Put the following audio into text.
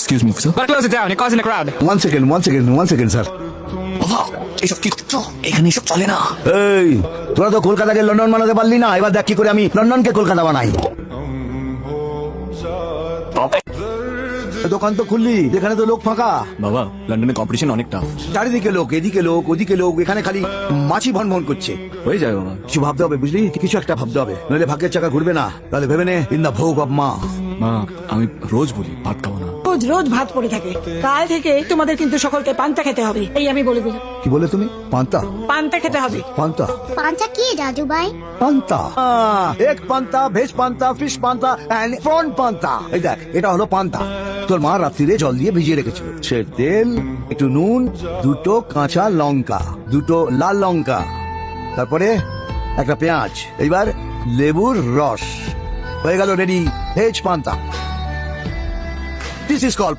Excuse me, officer. But close it down, you're causing a crowd. One second, sir. বাবা এইসব কি করছো? এখানে এসব চলে না। এই তোরা তো কলকাতাকে লন্ডন বানাতে পারলি না, এবার দেখ কি করে আমি লন্ডনকে কলকাতা বানাই। দোকান তো খুললি, এখানে তো লোক ফাঁকা। বাবা লন্ডনে কম্পিটিশন অনেক টাফ। চারিদিকে লোক, এদিকে লোক ওদিকে লোক, এখানে খালি মাছি ভন করছে। হয়ে যায় বাবা। কিছু ভাবতে হবে বুঝলি, কিছু একটা ভাবতে হবে, নইলে ভাগ্যের চাকা ঘুরবে না। তাহলে ভেবে নে ইন দা ভোগ অফ মা। মা আমি রোজ বলি ভাত খাবো না। রোজ রোজ ভাত পড়ে থাকে, কাল থেকে তোমাদের কিন্তু সকলকে পান্তা খেতে হবে, এই আমি বলে দিলাম। কি বলে তুমি? পান্তা? পান্তা খেতে হবে। পান্তা? পাঞ্চা কি রাজু ভাই? পান্তা এক পান্তা, ভেজ পান্তা, ফিশ পান্তা এন্ড প্রন পান্তা। এই দেখ এটা হলো পান্তা। তোর মা রাত্রিরে জল দিয়ে ভিজিয়ে রেখেছিল। সে তেল, একটু নুন, দুটো কাঁচা লঙ্কা, দুটো লাল লঙ্কা, তারপরে একটা পেঁয়াজ, এইবার লেবুর রস, হয়ে গেল রেডি ভেজ পান্তা। This is call